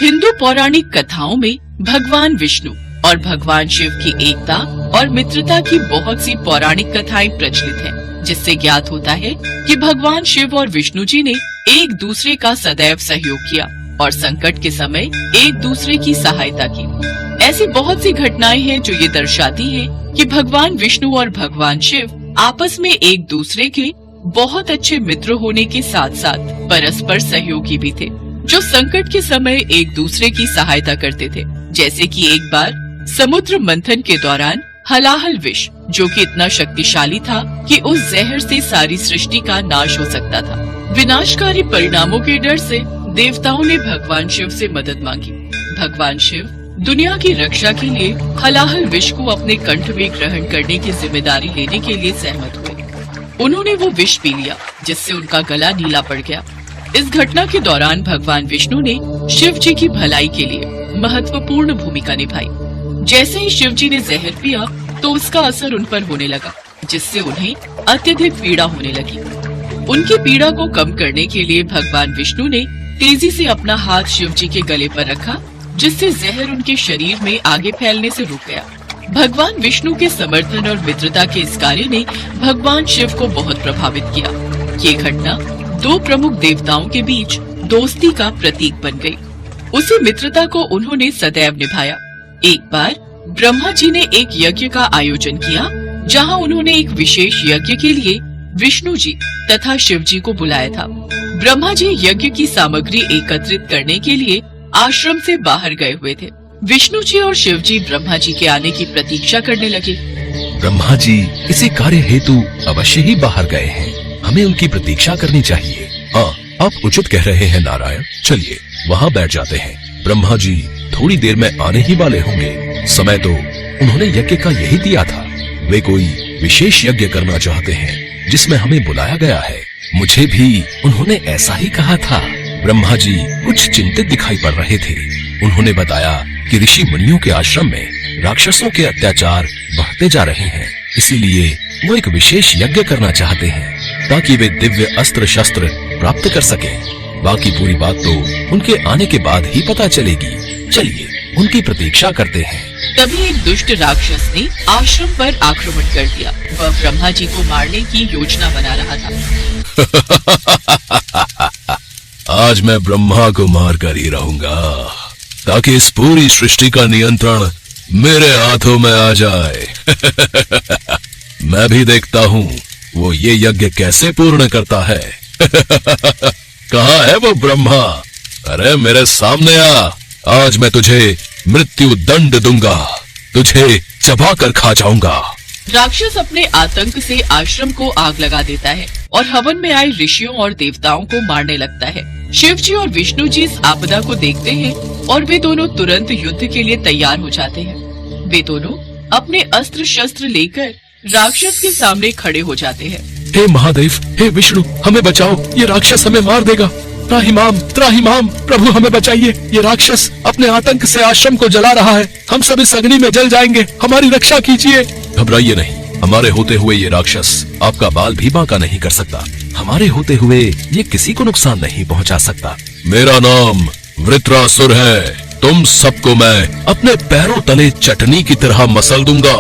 हिंदू पौराणिक कथाओं में भगवान विष्णु और भगवान शिव की एकता और मित्रता की बहुत सी पौराणिक कथाएं प्रचलित हैं, जिससे ज्ञात होता है कि भगवान शिव और विष्णु जी ने एक दूसरे का सदैव सहयोग किया और संकट के समय एक दूसरे की सहायता की। ऐसी बहुत सी घटनाएं हैं जो ये दर्शाती हैं कि भगवान विष्णु और भगवान शिव आपस में एक दूसरे के बहुत अच्छे मित्र होने के साथ साथ परस्पर सहयोगी भी थे, जो संकट के समय एक दूसरे की सहायता करते थे। जैसे कि एक बार समुद्र मंथन के दौरान हलाहल विष, जो कि इतना शक्तिशाली था कि उस जहर से सारी सृष्टि का नाश हो सकता था। विनाशकारी परिणामों के डर से देवताओं ने भगवान शिव से मदद मांगी। भगवान शिव दुनिया की रक्षा के लिए हलाहल विष को अपने कंठ में ग्रहण करने की जिम्मेदारी लेने के लिए सहमत हुए। उन्होंने वो विष पी लिया, जिससे उनका गला नीला पड़ गया। इस घटना के दौरान भगवान विष्णु ने शिव जी की भलाई के लिए महत्वपूर्ण भूमिका निभाई। जैसे ही शिव जी ने जहर पिया तो उसका असर उन पर होने लगा, जिससे उन्हें अत्यधिक पीड़ा होने लगी। उनकी पीड़ा को कम करने के लिए भगवान विष्णु ने तेजी से अपना हाथ शिव जी के गले पर रखा, जिससे जहर उनके शरीर में आगे फैलने से रुक गया। भगवान विष्णु के समर्थन और मित्रता के इस कार्य ने भगवान शिव को बहुत प्रभावित किया। ये घटना दो प्रमुख देवताओं के बीच दोस्ती का प्रतीक बन गई। उसी मित्रता को उन्होंने सदैव निभाया। एक बार ब्रह्मा जी ने एक यज्ञ का आयोजन किया, जहां उन्होंने एक विशेष यज्ञ के लिए विष्णु जी तथा शिव जी को बुलाया था। ब्रह्मा जी यज्ञ की सामग्री एकत्रित करने के लिए आश्रम से बाहर गए हुए थे। विष्णु जी और शिव जी ब्रह्मा जी के आने की प्रतीक्षा करने लगे। ब्रह्मा जी किसी कार्य हेतु अवश्य ही बाहर गए हैं, हमें उनकी प्रतीक्षा करनी चाहिए। हाँ, आप उचित कह रहे हैं नारायण, चलिए वहाँ बैठ जाते हैं। ब्रह्मा जी थोड़ी देर में आने ही वाले होंगे। समय तो उन्होंने यज्ञ का यही दिया था। वे कोई विशेष यज्ञ करना चाहते हैं जिसमें हमें बुलाया गया है। मुझे भी उन्होंने ऐसा ही कहा था। ब्रह्मा जी कुछ चिंतित दिखाई पड़ रहे थे। उन्होंने बताया कि ऋषि मुनियों के आश्रम में राक्षसों के अत्याचार बढ़ते जा रहे हैं, इसीलिए वो एक विशेष यज्ञ करना चाहते हैं ताकि वे दिव्य अस्त्र शस्त्र प्राप्त कर सकें। बाकी पूरी बात तो उनके आने के बाद ही पता चलेगी। चलिए उनकी प्रतीक्षा करते हैं। तभी एक दुष्ट राक्षस ने आश्रम पर आक्रमण कर दिया। वह ब्रह्मा जी को मारने की योजना बना रहा था। आज मैं ब्रह्मा को मार कर ही रहूंगा, ताकि इस पूरी सृष्टि का नियंत्रण मेरे हाथों में आ जाए। मैं भी देखता हूँ वो ये यज्ञ कैसे पूर्ण करता है। कहाँ है वो ब्रह्मा? अरे मेरे सामने आ, आज मैं तुझे मृत्यु दंड दूंगा, तुझे चबा कर खा जाऊंगा। राक्षस अपने आतंक से आश्रम को आग लगा देता है और हवन में आए ऋषियों और देवताओं को मारने लगता है। शिव जी और विष्णु जी इस आपदा को देखते हैं और वे दोनों तुरंत युद्ध के लिए तैयार हो जाते हैं। वे दोनों अपने अस्त्र शस्त्र लेकर राक्षस के सामने खड़े हो जाते हैं। हे महादेव, हे विष्णु, हमें बचाओ, ये राक्षस हमें मार देगा। त्राहिमाम, त्राहिमाम, प्रभु हमें बचाइए, ये राक्षस अपने आतंक से आश्रम को जला रहा है, हम सब इस अग्नि में जल जाएंगे, हमारी रक्षा कीजिए। घबराइए नहीं, हमारे होते हुए ये राक्षस आपका बाल भी बांका नहीं कर सकता। हमारे होते हुए ये किसी को नुकसान नहीं पहुंचा सकता। मेरा नाम वृत्रासुर है, तुम सबको मैं अपने पैरों तले चटनी की तरह मसल दूंगा,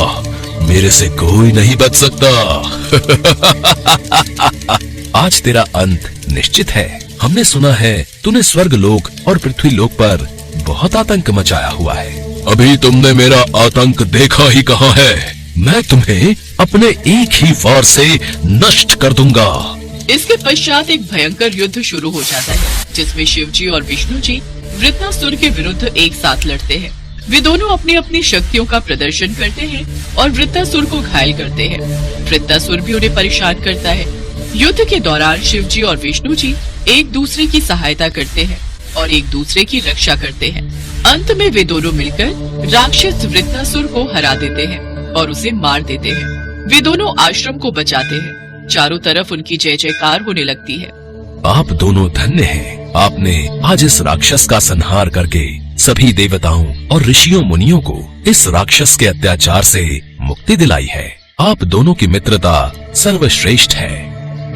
मेरे से कोई नहीं बच सकता। आज तेरा अंत निश्चित है। हमने सुना है तूने स्वर्ग लोक और पृथ्वी लोक पर बहुत आतंक मचाया हुआ है। अभी तुमने मेरा आतंक देखा ही कहाँ है। मैं तुम्हें अपने एक ही वार से नष्ट कर दूंगा। इसके पश्चात एक भयंकर युद्ध शुरू हो जाता है, जिसमें शिव जी और विष्णु जी वृत्रासुर के विरुद्ध एक साथ लड़ते हैं। वे दोनों अपनी अपनी शक्तियों का प्रदर्शन करते हैं और वृत्रासुर को घायल करते हैं। वृत्रासुर भी उन्हें परेशान करता है। युद्ध के दौरान शिव जी और विष्णु जी एक दूसरे की सहायता करते हैं और एक दूसरे की रक्षा करते हैं। अंत में वे दोनों मिलकर राक्षस वृत्रासुर को हरा देते हैं और उसे मार देते हैं। वे दोनों आश्रम को बचाते हैं। चारों तरफ उनकी जय जयकार होने लगती है। आप दोनों धन्य हैं। आपने आज इस राक्षस का संहार करके सभी देवताओं और ऋषियों मुनियों को इस राक्षस के अत्याचार से मुक्ति दिलाई है। आप दोनों की मित्रता सर्वश्रेष्ठ है।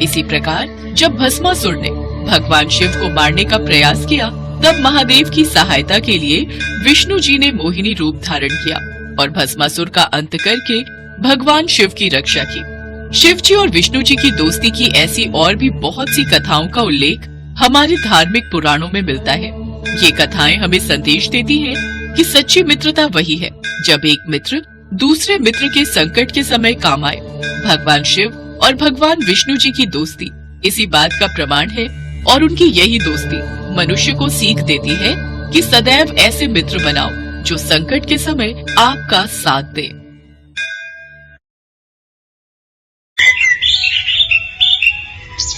इसी प्रकार जब भस्मासुर ने भगवान शिव को मारने का प्रयास किया, तब महादेव की सहायता के लिए विष्णु जी ने मोहिनी रूप धारण किया और भस्मासुर का अंत करके भगवान शिव की रक्षा की। शिव जी और विष्णु जी की दोस्ती की ऐसी और भी बहुत सी कथाओं का उल्लेख हमारे धार्मिक पुराणों में मिलता है। ये कथाएं हमें संदेश देती हैं कि सच्ची मित्रता वही है जब एक मित्र दूसरे मित्र के संकट के समय काम आए। भगवान शिव और भगवान विष्णु जी की दोस्ती इसी बात का प्रमाण है और उनकी यही दोस्ती मनुष्य को सीख देती है कि सदैव ऐसे मित्र बनाओ जो संकट के समय आपका साथ दे।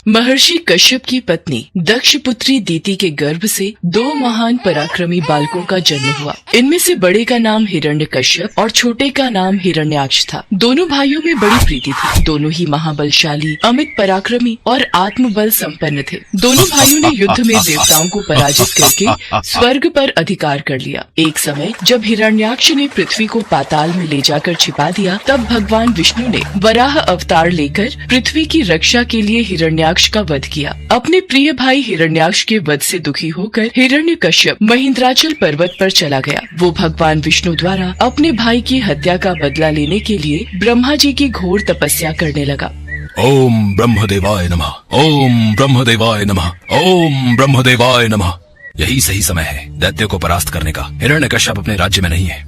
महर्षि कश्यप की पत्नी दक्ष पुत्री दीति के गर्भ से 2 महान पराक्रमी बालकों का जन्म हुआ। इनमें से बड़े का नाम हिरण्यकश्यप और छोटे का नाम हिरण्याक्ष था। दोनों भाइयों में बड़ी प्रीति थी। दोनों ही महाबलशाली, अमित पराक्रमी और आत्मबल संपन्न थे। दोनों भाइयों ने युद्ध में देवताओं को पराजित करके स्वर्ग पर अधिकार कर लिया। एक समय जब हिरण्याक्ष ने पृथ्वी को पाताल में ले जाकर छिपा दिया, तब भगवान विष्णु ने वराह अवतार लेकर पृथ्वी की रक्षा के लिए हिरण्याक्ष का वध किया। अपने प्रिय भाई हिरण्याक्ष के वध से दुखी होकर हिरण्यकश्यप महेंद्राचल पर्वत पर चला गया। वो भगवान विष्णु द्वारा अपने भाई की हत्या का बदला लेने के लिए ब्रह्मा जी की घोर तपस्या करने लगा। ओम ब्रह्मदेवाय नमः, ओम ब्रह्मदेवाय नमः, ओम ब्रह्मदेवाय नमः। यही सही समय है दैत्य को परास्त करने का। हिरण्यकश्यप अपने राज्य में नहीं है।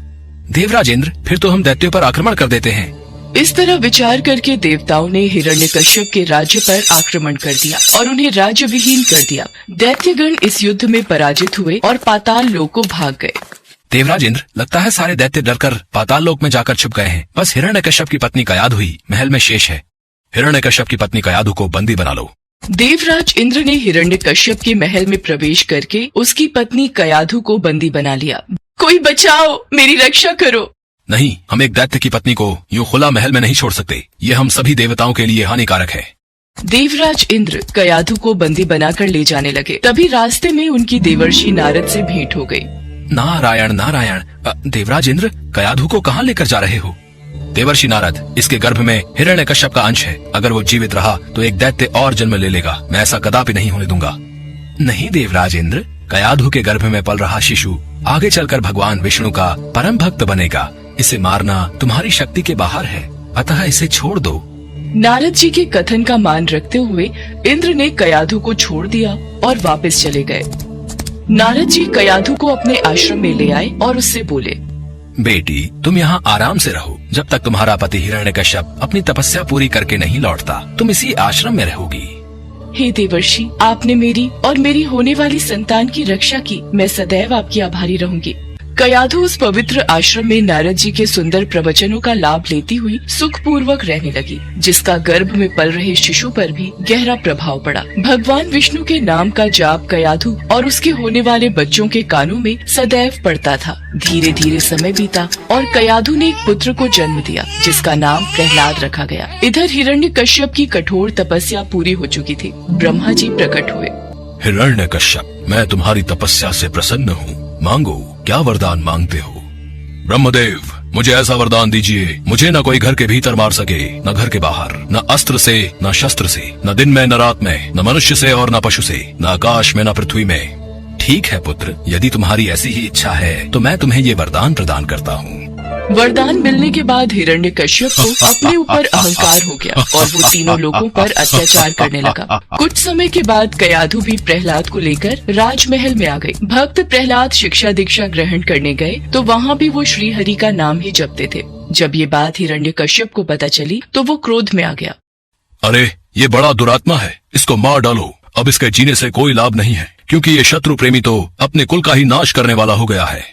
देवराज इंद्र, फिर तो हम दैत्यों पर आक्रमण कर देते हैं। इस तरह विचार करके देवताओं ने हिरण्यकश्यप के राज्य पर आक्रमण कर दिया और उन्हें राज्य विहीन कर दिया। दैत्यगण इस युद्ध में पराजित हुए और पाताल लोक को भाग गए। देवराज इंद्र, लगता है सारे दैत्य डरकर पाताल लोक में जाकर छुप गए हैं। बस हिरण्यकश्यप की पत्नी कयाधु ही महल में शेष है। हिरण्यकश्यप की पत्नी कयाधु को बंदी बना लो। देवराज इंद्र ने हिरण्यकश्यप के महल में प्रवेश करके उसकी पत्नी कयाधु को बंदी बना लिया। कोई बचाओ, मेरी रक्षा करो। नहीं, हम एक दैत्य की पत्नी को यूं खुला महल में नहीं छोड़ सकते। ये हम सभी देवताओं के लिए हानिकारक है। देवराज इंद्र कयाधु को बंदी बनाकर ले जाने लगे। तभी रास्ते में उनकी देवर्षि नारद से भेंट हो गई। नारायण नारायण। देवराज इंद्र, कयाधु को कहाँ लेकर जा रहे हो? देवर्षि नारद, इसके गर्भ में हिरण्यकश्यप का अंश है। अगर वो जीवित रहा तो एक दैत्य और जन्म ले लेगा। मैं ऐसा कदापि नहीं होने दूंगा। नहीं देवराज इंद्र, कयाधु के गर्भ में पल रहा शिशु आगे चलकर भगवान विष्णु का परम भक्त बनेगा। इसे मारना तुम्हारी शक्ति के बाहर है, अतः इसे छोड़ दो। नारद जी के कथन का मान रखते हुए इंद्र ने कयाधु को छोड़ दिया और वापस चले गए। नारद जी कयाधु को अपने आश्रम में ले आए और उससे बोले, बेटी, तुम यहाँ आराम से रहो। जब तक तुम्हारा पति हिरण्यकश्यप अपनी तपस्या पूरी करके नहीं लौटता, तुम इसी आश्रम में रहोगी। हे देवर्षि, आपने मेरी और मेरी होने वाली संतान की रक्षा की। मैं सदैव आपकी आभारी रहूंगी। कयाधु उस पवित्र आश्रम में नारद जी के सुंदर प्रवचनों का लाभ लेती हुई सुख पूर्वक रहने लगी, जिसका गर्भ में पल रहे शिशु पर भी गहरा प्रभाव पड़ा। भगवान विष्णु के नाम का जाप कयाधु और उसके होने वाले बच्चों के कानों में सदैव पड़ता था। धीरे धीरे समय बीता और कयाधु ने एक पुत्र को जन्म दिया, जिसका नाम प्रहलाद रखा गया। इधर हिरण्यकश्यप की कठोर तपस्या पूरी हो चुकी थी। ब्रह्मा जी प्रकट हुए। हिरण्यकश्यप, मैं तुम्हारी तपस्या से प्रसन्न हूँ। मांगो, क्या वरदान मांगते हो? ब्रह्मदेव, मुझे ऐसा वरदान दीजिए, मुझे न कोई घर के भीतर मार सके, न घर के बाहर, न अस्त्र से, न शस्त्र से, न दिन में, न रात में, न मनुष्य से और न पशु से, न आकाश में, न पृथ्वी में। ठीक है पुत्र, यदि तुम्हारी ऐसी ही इच्छा है तो मैं तुम्हें ये वरदान प्रदान करता हूँ। वरदान मिलने के बाद हिरण्यकश्यप को अपने ऊपर अहंकार हो गया और वो तीनों लोगों पर अत्याचार करने लगा। कुछ समय के बाद कयाधु भी प्रहलाद को लेकर राजमहल में आ गई। भक्त प्रहलाद शिक्षा दीक्षा ग्रहण करने गए तो वहाँ भी वो श्री हरि का नाम ही जपते थे। जब ये बात हिरण्यकश्यप को पता चली तो वो क्रोध में आ गया। अरे, ये बड़ा दुरात्मा है, इसको मार डालो। अब इसके जीने से कोई लाभ नहीं है, क्योंकि ये शत्रु प्रेमी तो अपने कुल का ही नाश करने वाला हो गया है।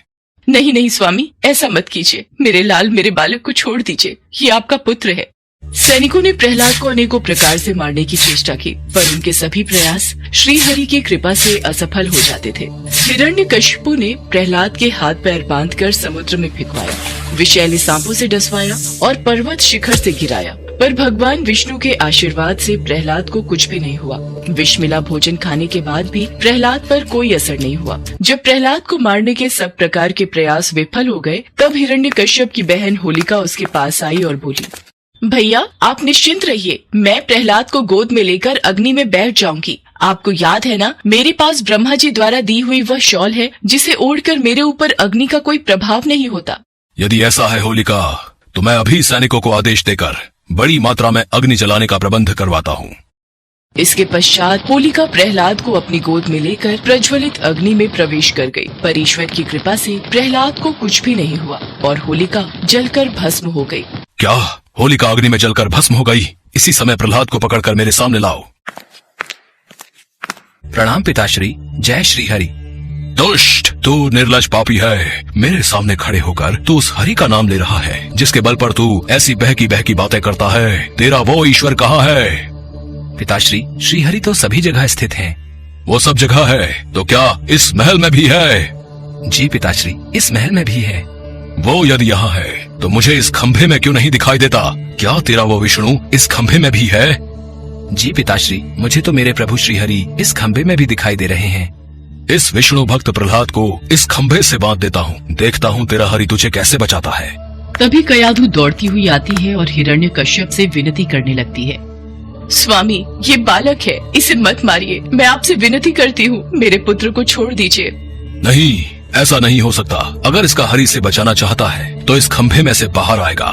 नहीं नहीं स्वामी, ऐसा मत कीजिए। मेरे लाल, मेरे बालक को छोड़ दीजिए, ये आपका पुत्र है। सैनिकों ने प्रहलाद को अनेकों प्रकार से मारने की चेष्टा की, पर उनके सभी प्रयास श्री हरि की कृपा से असफल हो जाते थे। हिरण्यकश्यपु ने प्रहलाद के हाथ पैर बांधकर समुद्र में फेंकवाया, विषैले सांपों से डसवाया और पर्वत शिखर से गिराया, पर भगवान विष्णु के आशीर्वाद से प्रहलाद को कुछ भी नहीं हुआ। विष मिला भोजन खाने के बाद भी प्रहलाद पर कोई असर नहीं हुआ। जब प्रहलाद को मारने के सब प्रकार के प्रयास विफल हो गए, तब हिरण्यकश्यप की बहन होलिका उसके पास आई और बोली, भैया आप निश्चिंत रहिए, मैं प्रहलाद को गोद में लेकर अग्नि में बैठ जाऊंगी। आपको याद है ना, मेरे पास ब्रह्मा जी द्वारा दी हुई वह शॉल है जिसे ओढ़कर मेरे ऊपर अग्नि का कोई प्रभाव नहीं होता। यदि ऐसा है होलिका, तो मैं अभी सैनिकों को आदेश देकर बड़ी मात्रा में अग्नि जलाने का प्रबंध करवाता हूँ। इसके पश्चात होलिका प्रहलाद को अपनी गोद में लेकर प्रज्वलित अग्नि में प्रवेश कर गई। पर ईश्वर की कृपा से प्रहलाद को कुछ भी नहीं हुआ और होलिका जलकर भस्म हो गई। क्या होलिका अग्नि में जलकर भस्म हो गई? इसी समय प्रहलाद को पकड़कर मेरे सामने लाओ। प्रणाम पिताश्री, जय श्री हरि। दुष्ट, तू निर्लज पापी है। मेरे सामने खड़े होकर तू उस हरि का नाम ले रहा है जिसके बल पर तू ऐसी बहकी बातें करता है। तेरा वो ईश्वर कहाँ है? पिताश्री, श्री हरि तो सभी जगह स्थित हैं। वो सब जगह है तो क्या इस महल में भी है? जी पिताश्री, इस महल में भी है। वो यदि यहाँ है तो मुझे इस खंभे में क्यों नहीं दिखाई देता? क्या तेरा वो विष्णु इस खंभे में भी है? जी पिताश्री, मुझे तो मेरे प्रभु श्री हरि इस खंभे में भी दिखाई दे रहे हैं। इस विष्णु भक्त प्रहलाद को इस खंभे से बांध देता हूँ। देखता हूँ तेरा हरि तुझे कैसे बचाता है। तभी कयाधु दौड़ती हुई आती है और हिरण्यकश्यप से विनती करने लगती है। स्वामी, ये बालक है, इसे मत मारिए। मैं आपसे विनती करती हूँ, मेरे पुत्र को छोड़ दीजिए। नहीं, ऐसा नहीं हो सकता। अगर इसका हरि से बचाना चाहता है तो इस खंभे में से बाहर आएगा।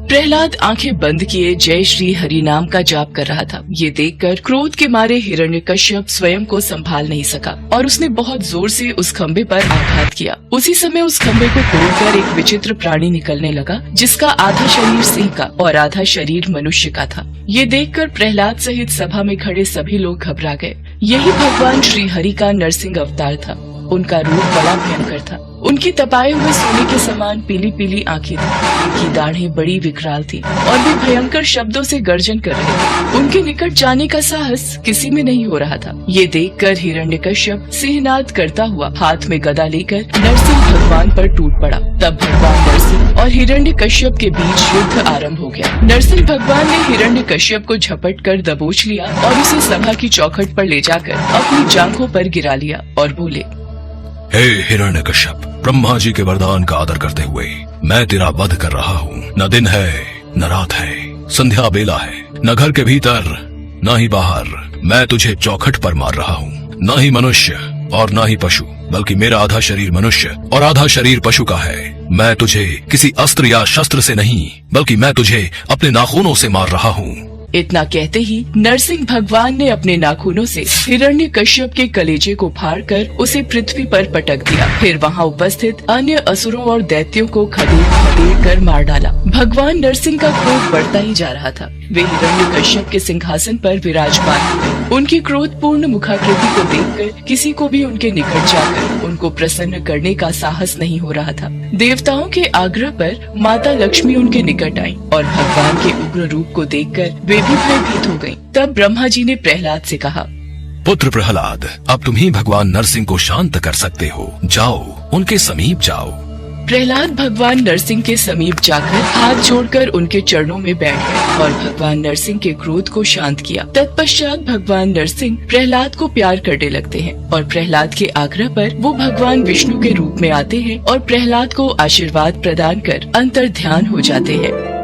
प्रहलाद आंखें बंद किए जय श्री हरि नाम का जाप कर रहा था। ये देखकर क्रोध के मारे हिरण्यकश्यप स्वयं को संभाल नहीं सका और उसने बहुत जोर से उस खंभे पर आघात किया। उसी समय उस खंभे को तोड़कर एक विचित्र प्राणी निकलने लगा जिसका आधा शरीर सिंह का और आधा शरीर मनुष्य का था। ये देखकर प्रहलाद सहित सभा में खड़े सभी लोग घबरा गए। यही भगवान श्री हरि का नरसिंह अवतार था। उनका रूप बड़ा भयंकर था। उनकी तपाए हुए सोने के समान पीली पीली आंखें थी। उनकी दाढ़ें बड़ी विकराल थी और वे भयंकर शब्दों से गर्जन कर रहे थे। उनके निकट जाने का साहस किसी में नहीं हो रहा था। ये देखकर हिरण्यकश्यप सिंहनाद करता हुआ हाथ में गदा लेकर नरसिंह भगवान पर टूट पड़ा। तब भगवान नरसिंह और हिरण्यकश्यप के बीच युद्ध आरंभ हो गया। नरसिंह भगवान ने हिरण्यकश्यप को झपट कर दबोच लिया और उसे सभा की चौखट पर ले जाकर अपनी जांघों पर गिरा लिया और बोले, हे हिरण्यकश्यप, ब्रह्मा जी के वरदान का आदर करते हुए मैं तेरा वध कर रहा हूँ। न दिन है न रात है, संध्या बेला है, न घर के भीतर न ही बाहर। मैं तुझे चौखट पर मार रहा हूँ। न ही मनुष्य और न ही पशु, बल्कि मेरा आधा शरीर मनुष्य और आधा शरीर पशु का है। मैं तुझे किसी अस्त्र या शस्त्र से नहीं, बल्कि मैं तुझे अपने नाखूनों से मार रहा हूँ। इतना कहते ही नरसिंह भगवान ने अपने नाखूनों से हिरण्यकश्यप के कलेजे को फाड़कर उसे पृथ्वी पर पटक दिया। फिर वहाँ उपस्थित अन्य असुरों और दैत्यों को खदेड़ कर मार डाला। भगवान नरसिंह का क्रोध बढ़ता ही जा रहा था। वे हिरण्यकश्यप के सिंहासन पर विराजमान हुए। उनकी क्रोधपूर्ण मुखाकृति को देखकर किसी को भी उनके निकट जाकर उनको प्रसन्न करने का साहस नहीं हो रहा था। देवताओं के आग्रह पर माता लक्ष्मी उनके निकट आई और भगवान के उग्र रूप को देखकर वे भी भयभीत हो गयी। तब ब्रह्मा जी ने प्रहलाद से कहा, पुत्र प्रहलाद, अब तुम ही भगवान नरसिंह को शांत कर सकते हो। जाओ, उनके समीप जाओ। प्रहलाद भगवान नरसिंह के समीप जाकर हाथ जोड़कर उनके चरणों में बैठ गए और भगवान नरसिंह के क्रोध को शांत किया। तत्पश्चात भगवान नरसिंह प्रहलाद को प्यार करने लगते हैं और प्रहलाद के आग्रह पर वो भगवान विष्णु के रूप में आते हैं और प्रहलाद को आशीर्वाद प्रदान कर अंतर ध्यान हो जाते हैं।